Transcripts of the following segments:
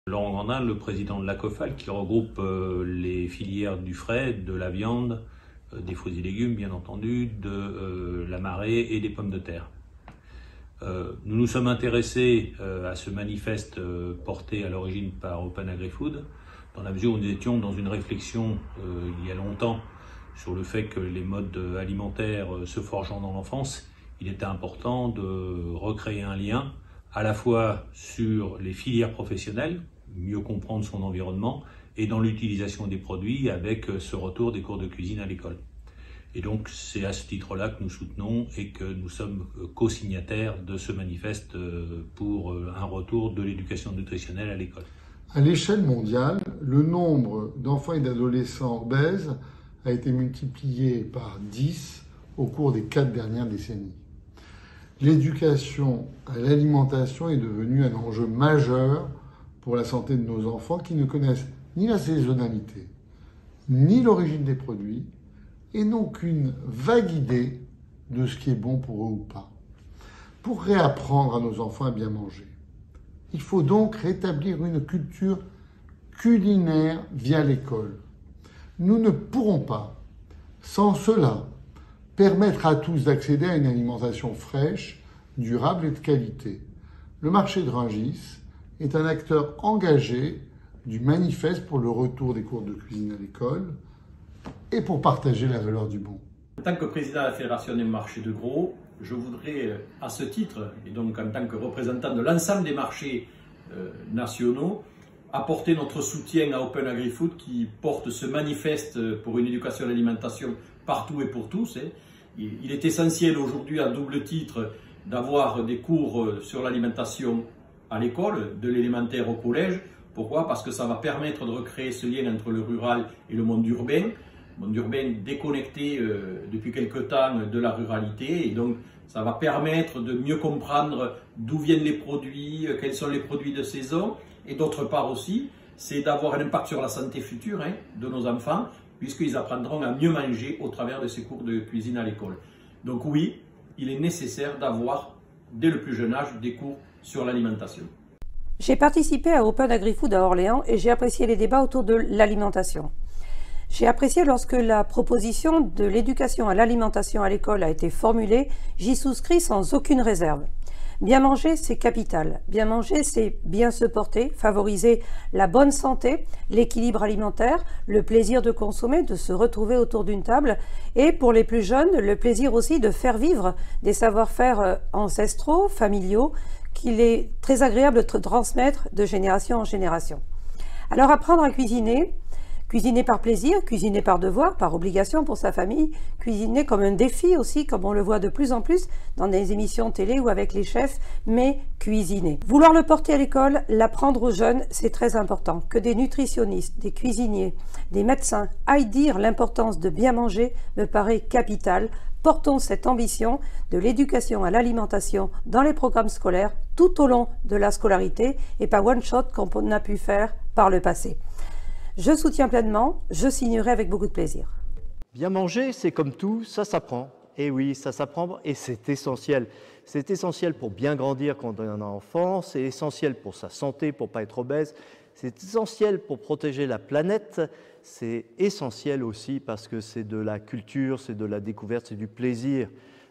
Laurent Grandin, le président de l'ACOFAL, qui regroupe les filières du frais, de la viande, des fruits et légumes bien entendu, de la marée et des pommes de terre. Nous nous sommes intéressés à ce manifeste porté à l'origine par Open Agri-Food, dans la mesure où nous étions dans une réflexion il y a longtemps sur le fait que les modes alimentaires se forgeant dans l'enfance, il était important de recréer un lien à la fois sur les filières professionnelles, mieux comprendre son environnement, et dans l'utilisation des produits avec ce retour des cours de cuisine à l'école. Et donc c'est à ce titre-là que nous soutenons et que nous sommes co-signataires de ce manifeste pour un retour de l'éducation nutritionnelle à l'école. À l'échelle mondiale, le nombre d'enfants et d'adolescents obèses a été multiplié par 10 au cours des 4 dernières décennies. L'éducation à l'alimentation est devenue un enjeu majeur pour la santé de nos enfants qui ne connaissent ni la saisonnalité, ni l'origine des produits, et n'ont qu'une vague idée de ce qui est bon pour eux ou pas. Pour réapprendre à nos enfants à bien manger, il faut donc rétablir une culture culinaire via l'école. Nous ne pourrons pas, sans cela, permettre à tous d'accéder à une alimentation fraîche, durable et de qualité. Le marché de Rungis est un acteur engagé du manifeste pour le retour des cours de cuisine à l'école et pour partager la valeur du bon. En tant que président de la Fédération des marchés de gros, je voudrais à ce titre, et donc en tant que représentant de l'ensemble des marchés nationaux, apporter notre soutien à Open Agri-Food qui porte ce manifeste pour une éducation à l'alimentation partout et pour tous. Il est essentiel aujourd'hui à double titre d'avoir des cours sur l'alimentation à l'école, de l'élémentaire au collège. Pourquoi? Parce que ça va permettre de recréer ce lien entre le rural et le monde urbain déconnecté depuis quelque temps de la ruralité, et donc ça va permettre de mieux comprendre d'où viennent les produits, quels sont les produits de saison, et d'autre part aussi, c'est d'avoir un impact sur la santé future de nos enfants, puisqu'ils apprendront à mieux manger au travers de ces cours de cuisine à l'école. Donc oui, il est nécessaire d'avoir, dès le plus jeune âge, des cours sur l'alimentation. J'ai participé à Open Agri-Food à Orléans et j'ai apprécié les débats autour de l'alimentation. J'ai apprécié lorsque la proposition de l'éducation à l'alimentation à l'école a été formulée, j'y souscris sans aucune réserve. Bien manger, c'est capital. Bien manger, c'est bien se porter, favoriser la bonne santé, l'équilibre alimentaire, le plaisir de consommer, de se retrouver autour d'une table et pour les plus jeunes, le plaisir aussi de faire vivre des savoir-faire ancestraux, familiaux, qu'il est très agréable de transmettre de génération en génération. Alors apprendre à cuisiner, cuisiner par plaisir, cuisiner par devoir, par obligation pour sa famille, cuisiner comme un défi aussi, comme on le voit de plus en plus dans des émissions télé ou avec les chefs, mais cuisiner. Vouloir le porter à l'école, l'apprendre aux jeunes, c'est très important. Que des nutritionnistes, des cuisiniers, des médecins aillent dire l'importance de bien manger me paraît capital. Portons cette ambition de l'éducation à l'alimentation dans les programmes scolaires tout au long de la scolarité et pas one shot comme on a pu faire par le passé. Je soutiens pleinement, je signerai avec beaucoup de plaisir. Bien manger, c'est comme tout, ça s'apprend. Et oui, ça s'apprend et c'est essentiel. C'est essentiel pour bien grandir quand on est enfant, c'est essentiel pour sa santé, pour ne pas être obèse, c'est essentiel pour protéger la planète, c'est essentiel aussi parce que c'est de la culture, c'est de la découverte, c'est du plaisir.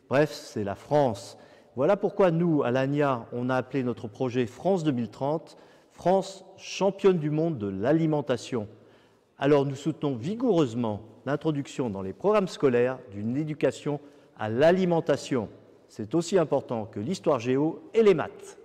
Bref, c'est la France. Voilà pourquoi nous, à l'ANIA, on a appelé notre projet France 2030, France championne du monde de l'alimentation. Alors nous soutenons vigoureusement l'introduction dans les programmes scolaires d'une éducation à l'alimentation. C'est aussi important que l'histoire géo et les maths.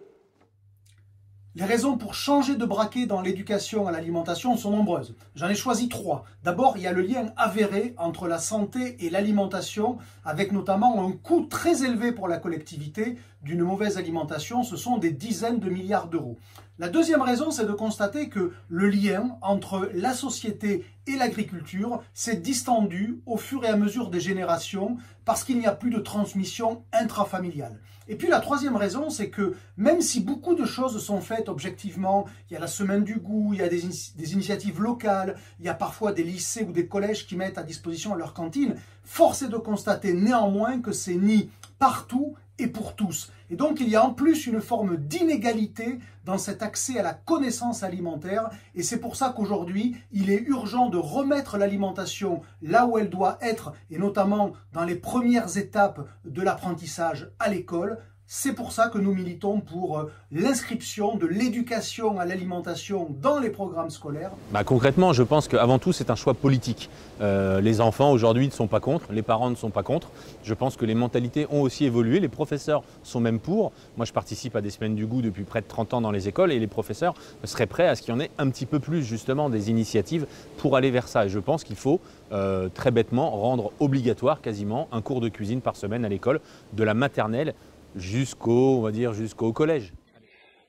Les raisons pour changer de braquet dans l'éducation à l'alimentation sont nombreuses. J'en ai choisi 3. D'abord, il y a le lien avéré entre la santé et l'alimentation, avec notamment un coût très élevé pour la collectivité d'une mauvaise alimentation. Ce sont des dizaines de milliards d'euros. La deuxième raison, c'est de constater que le lien entre la société et l'agriculture s'est distendu au fur et à mesure des générations parce qu'il n'y a plus de transmission intrafamiliale. Et puis la troisième raison, c'est que même si beaucoup de choses sont faites objectivement, il y a la semaine du goût, il y a des initiatives locales, il y a parfois des lycées ou des collèges qui mettent à disposition leur cantine, force est de constater néanmoins que c'est ni partout et pour tous. Et donc il y a en plus une forme d'inégalité dans cet accès à la connaissance alimentaire et c'est pour ça qu'aujourd'hui il est urgent de remettre l'alimentation là où elle doit être et notamment dans les premières étapes de l'apprentissage à l'école. C'est pour ça que nous militons pour l'inscription de l'éducation à l'alimentation dans les programmes scolaires. Concrètement, je pense qu'avant tout, c'est un choix politique. Les enfants aujourd'hui ne sont pas contre, les parents ne sont pas contre. Je pense que les mentalités ont aussi évolué, les professeurs sont même pour. Moi, je participe à des semaines du goût depuis près de 30 ans dans les écoles et les professeurs seraient prêts à ce qu'il y en ait un petit peu plus justement des initiatives pour aller vers ça. Et je pense qu'il faut très bêtement rendre obligatoire quasiment un cours de cuisine par semaine à l'école, de la maternelle jusqu'au collège.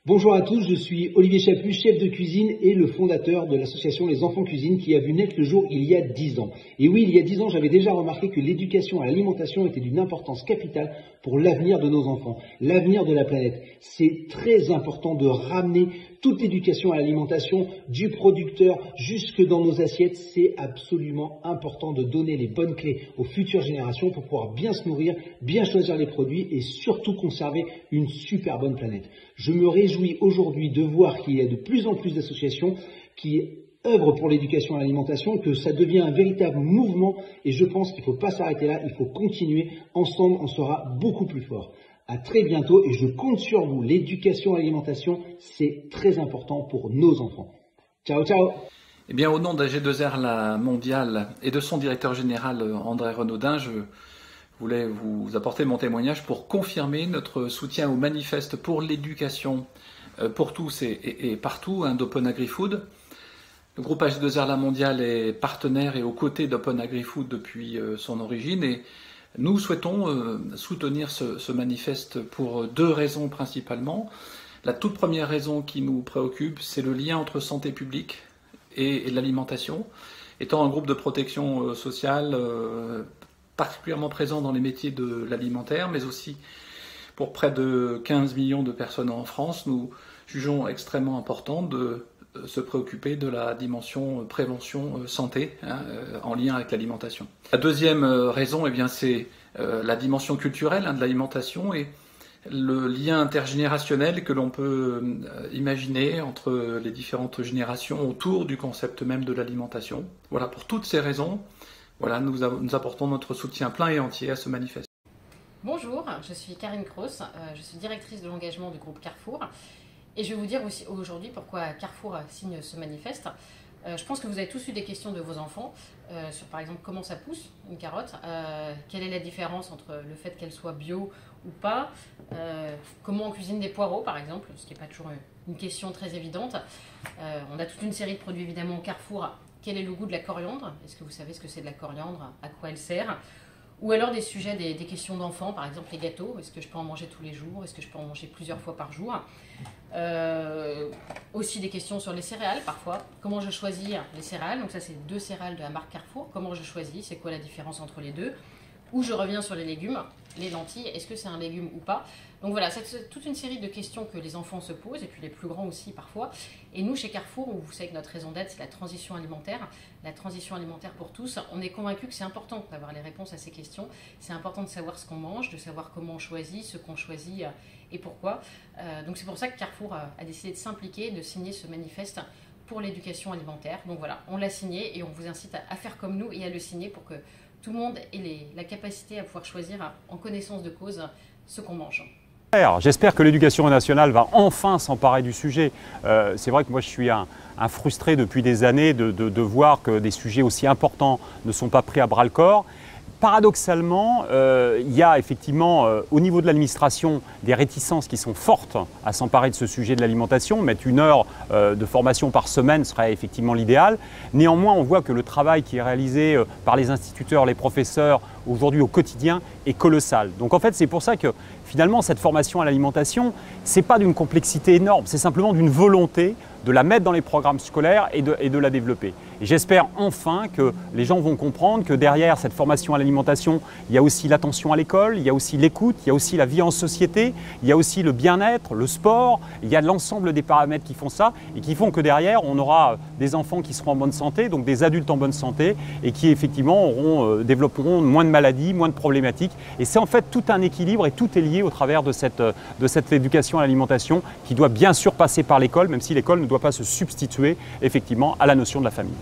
Bonjour à tous, je suis Olivier Chaput, chef de cuisine et le fondateur de l'association Les Enfants Cuisine qui a vu naître le jour il y a 10 ans. Et oui, il y a 10 ans, j'avais déjà remarqué que l'éducation à l'alimentation était d'une importance capitale pour l'avenir de nos enfants, l'avenir de la planète. C'est très important de ramener toute l'éducation à l'alimentation du producteur jusque dans nos assiettes. C'est absolument important de donner les bonnes clés aux futures générations pour pouvoir bien se nourrir, bien choisir les produits et surtout conserver une super bonne planète. Je me réjouis aujourd'hui de voir qu'il y a de plus en plus d'associations qui œuvrent pour l'éducation à l'alimentation, que ça devient un véritable mouvement et je pense qu'il ne faut pas s'arrêter là, il faut continuer. Ensemble, on sera beaucoup plus fort. À très bientôt et je compte sur vous. L'éducation à l'alimentation, c'est très important pour nos enfants. Ciao, ciao. Eh bien, au nom d'AG2R La Mondiale et de son directeur général André Renaudin, je voulais vous apporter mon témoignage pour confirmer notre soutien au manifeste pour l'éducation pour tous et partout d'Open Agri-Food. Le groupe AG2R La Mondiale est partenaire et aux côtés d'Open Agri-Food depuis son origine et nous souhaitons soutenir ce manifeste pour 2 raisons principalement. La toute première raison qui nous préoccupe, c'est le lien entre santé publique et l'alimentation. Étant un groupe de protection sociale particulièrement présent dans les métiers de l'alimentaire, mais aussi pour près de 15 millions de personnes en France, nous jugeons extrêmement important de se préoccuper de la dimension prévention santé en lien avec l'alimentation. La deuxième raison, c'est la dimension culturelle de l'alimentation et le lien intergénérationnel que l'on peut imaginer entre les différentes générations autour du concept même de l'alimentation. Voilà, pour toutes ces raisons, nous apportons notre soutien plein et entier à ce manifeste. Bonjour, je suis Karine Kroos, je suis directrice de l'engagement du groupe Carrefour. Et je vais vous dire aussi aujourd'hui pourquoi Carrefour signe ce manifeste. Je pense que vous avez tous eu des questions de vos enfants sur par exemple comment ça pousse une carotte, quelle est la différence entre le fait qu'elle soit bio ou pas, comment on cuisine des poireaux par exemple, ce qui n'est pas toujours une question très évidente. On a toute une série de produits évidemment au Carrefour. Quel est le goût de la coriandre? Est-ce que vous savez ce que c'est de la coriandre? À quoi elle sert? Ou alors des sujets, des questions d'enfants, par exemple les gâteaux. Est-ce que je peux en manger tous les jours? Est-ce que je peux en manger plusieurs fois par jour? Aussi des questions sur les céréales parfois. Comment je choisis les céréales? Donc ça c'est 2 céréales de la marque Carrefour. Comment je choisis? C'est quoi la différence entre les deux? Ou je reviens sur les légumes, les lentilles. Est-ce que c'est un légume ou pas? Donc voilà, c'est toute une série de questions que les enfants se posent, et puis les plus grands aussi parfois. Et nous, chez Carrefour, vous savez que notre raison d'être, c'est la transition alimentaire pour tous. On est convaincus que c'est important d'avoir les réponses à ces questions. C'est important de savoir ce qu'on mange, de savoir comment on choisit, ce qu'on choisit et pourquoi. Donc c'est pour ça que Carrefour a décidé de s'impliquer, de signer ce manifeste pour l'éducation alimentaire. Donc voilà, on l'a signé et on vous incite à faire comme nous et à le signer pour que tout le monde ait la capacité à pouvoir choisir en connaissance de cause ce qu'on mange. J'espère que l'éducation nationale va enfin s'emparer du sujet. C'est vrai que moi je suis un frustré depuis des années de voir que des sujets aussi importants ne sont pas pris à bras le corps. Paradoxalement, il y a effectivement au niveau de l'administration des réticences qui sont fortes à s'emparer de ce sujet de l'alimentation. Mettre 1 heure de formation par semaine serait effectivement l'idéal. Néanmoins, on voit que le travail qui est réalisé par les instituteurs, les professeurs, aujourd'hui au quotidien, est colossal. Donc en fait, c'est pour ça que finalement, cette formation à l'alimentation, ce n'est pas d'une complexité énorme, c'est simplement d'une volonté de la mettre dans les programmes scolaires et de la développer. Et j'espère enfin que les gens vont comprendre que derrière cette formation à l'alimentation, il y a aussi l'attention à l'école, il y a aussi l'écoute, il y a aussi la vie en société, il y a aussi le bien-être, le sport, il y a l'ensemble des paramètres qui font ça et qui font que derrière, on aura des enfants qui seront en bonne santé, donc des adultes en bonne santé et qui effectivement développeront moins de maladies, moins de problématiques. Et c'est en fait tout un équilibre et tout est lié au travers de cette éducation à l'alimentation qui doit bien sûr passer par l'école, même si l'école ne doit pas se substituer effectivement à la notion de la famille.